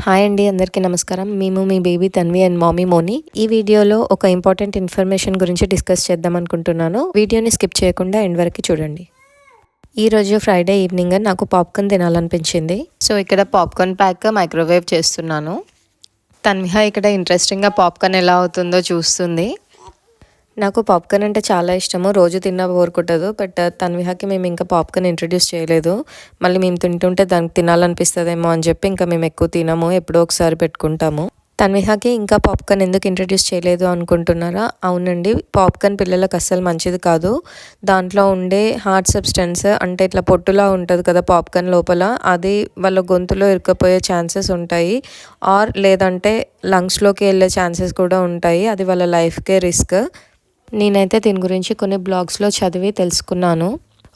Hi అండి, అందరికీ నమస్కారం. మేము మీ బేబీ తన్వి అండ్ మామీ మోని. ఈ వీడియోలో ఒక ఇంపార్టెంట్ ఇన్ఫర్మేషన్ గురించి డిస్కస్ చేద్దాం అనుకుంటున్నాను. వీడియోని స్కిప్ చేయకుండా ఎండ్ వరకు చూడండి. ఈరోజు ఫ్రైడే ఈవినింగ్ నాకు పాప్కార్న్ తినాలనిపించింది. సో ఇక్కడ పాప్కార్న్ ప్యాక్ మైక్రోవేవ్ చేస్తున్నాను. తన్విహ ఇక్కడ ఇంట్రెస్టింగ్గా పాప్కార్న్ ఎలా అవుతుందో చూస్తుంది. నాకు పాప్కార్న్ అంటే చాలా ఇష్టము, రోజు తిన్నా బోర్ కొట్టదు. బట్ తన్విహకి మేము ఇంకా పాప్కార్న్ ఇంట్రడ్యూస్ చేయలేదు. మళ్ళీ మేము తింటుంటే దానికి తినాలనిపిస్తుందేమో అని చెప్పి ఇంకా మేము ఎక్కువ తినము, ఎప్పుడో ఒకసారి పెట్టుకుంటాము. తన్విహకి ఇంకా పాప్కార్న్ ఎందుకు ఇంట్రడ్యూస్ చేయలేదు అనుకుంటున్నారా? అవునండి, పాప్కార్న్ పిల్లలకు అస్సలు మంచిది కాదు. దాంట్లో ఉండే హార్డ్ సబ్స్టెన్స్ అంటే ఇట్లా పొట్టులా ఉంటుంది కదా పాప్కార్న్ లోపల, అది వాళ్ళ గొంతులో ఇరుక్కుపోయే ఛాన్సెస్ ఉంటాయి. లేదంటే లంగ్స్లోకి వెళ్ళే ఛాన్సెస్ కూడా ఉంటాయి. అది వాళ్ళ లైఫ్కే రిస్క్. నేనైతే దీని గురించి కొన్ని బ్లాగ్స్లో చదివి తెలుసుకున్నాను.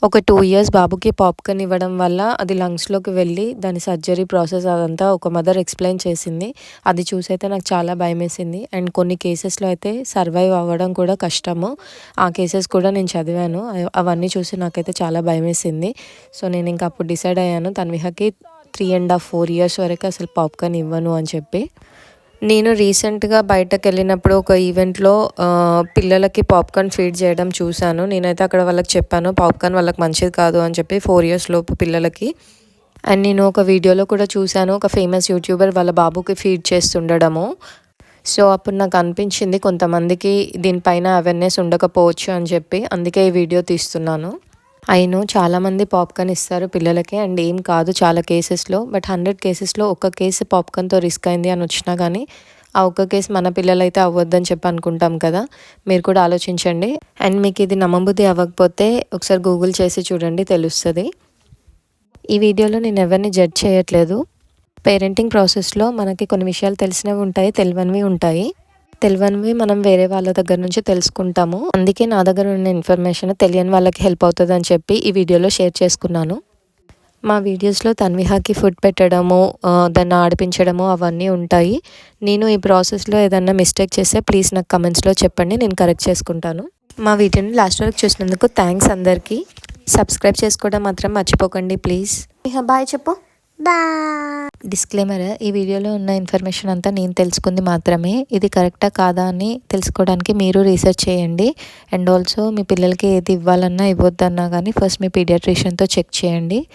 ఒక 2 years బాబుకి పాప్కార్న్ ఇవ్వడం వల్ల అది లంగ్స్లోకి వెళ్ళి దాని సర్జరీ ప్రాసెస్ అదంతా ఒక మదర్ ఎక్స్ప్లెయిన్ చేసింది. అది చూసైతే నాకు చాలా భయమేసింది. అండ్ కొన్ని కేసెస్లో అయితే సర్వైవ్ అవ్వడం కూడా కష్టము. ఆ కేసెస్ కూడా నేను చదివాను. అవన్నీ చూసి నాకైతే చాలా భయమేసింది. సో నేను ఇంకా అప్పుడు డిసైడ్ అయ్యాను తన్విహకి 3.5-4 years వరకు అసలు పాప్కార్న్ ఇవ్వను అని చెప్పి. నేను రీసెంట్గా బయటకు వెళ్ళినప్పుడు ఒక ఈవెంట్లో పిల్లలకి పాప్కార్న్ ఫీడ్ చేయడం చూశాను. నేనైతే అక్కడ వాళ్ళకి చెప్పాను పాప్కార్న్ వాళ్ళకి మంచిది కాదు అని చెప్పి, 4 years లోపు పిల్లలకి. అండ్ నేను ఒక వీడియోలో కూడా చూశాను, ఒక ఫేమస్ యూట్యూబర్ వాళ్ళ బాబుకి ఫీడ్ చేస్తుండడము. సో అప్పుడు నాకు అనిపించింది కొంతమందికి దీనిపైన అవేర్నెస్ ఉండకపోవచ్చు అని చెప్పి, అందుకే ఈ వీడియో తీస్తున్నాను. అయినో చాలామంది పాప్కార్న్ ఇస్తారు పిల్లలకి అండ్ ఏం కాదు చాలా కేసెస్లో. బట్ 100 కేసెస్లో ఒక కేసు పాప్కార్న్తో రిస్క్ అయింది అని వచ్చినా కానీ ఆ ఒక్క కేసు మన పిల్లలైతే అవ్వద్దని చెప్పి అనుకుంటాం కదా. మీరు కూడా ఆలోచించండి. అండ్ మీకు ఇది నమ్మబుద్ధి అవ్వకపోతే ఒకసారి గూగుల్ చేసి చూడండి, తెలుస్తుంది. ఈ వీడియోలో నేను ఎవరిని జడ్జ్ చేయట్లేదు. పేరెంటింగ్ ప్రాసెస్లో మనకి కొన్ని విషయాలు తెలిసినవి ఉంటాయి, తెలియనివి ఉంటాయి. తెలియనివి మనం వేరే వాళ్ళ దగ్గర నుంచి తెలుసుకుంటాము. అందుకే నా దగ్గర ఉన్న ఇన్ఫర్మేషన్ తెలియని వాళ్ళకి హెల్ప్ అవుతుంది అని చెప్పి ఈ వీడియోలో షేర్ చేసుకున్నాను. మా వీడియోస్లో తన్విహకి ఫుడ్ పెట్టడము, దాన్ని ఆడిపించడము అవన్నీ ఉంటాయి. నేను ఈ ప్రాసెస్లో ఏదన్నా మిస్టేక్ చేస్తే ప్లీజ్ నాకు కమెంట్స్లో చెప్పండి, నేను కరెక్ట్ చేసుకుంటాను. మా వీడియోని లాస్ట్ వరకు చూసినందుకు థ్యాంక్స్ అందరికీ. సబ్స్క్రైబ్ చేసుకోవడం మాత్రం మర్చిపోకండి ప్లీజ్. బాయ్ చెప్పు. డిస్క్లైమర్, ఈ వీడియోలో ఉన్న ఇన్ఫర్మేషన్ అంతా నేను తెలుసుకుంది మాత్రమే. ఇది కరెక్టా కాదా అని తెలుసుకోవడానికి మీరు రీసెర్చ్ చేయండి. అండ్ ఆల్సో మీ పిల్లలకి ఏది ఇవ్వాలన్నా ఇవ్వద్దన్నా కానీ ఫస్ట్ మీ పీడియాట్రిషియన్తో చెక్ చేయండి.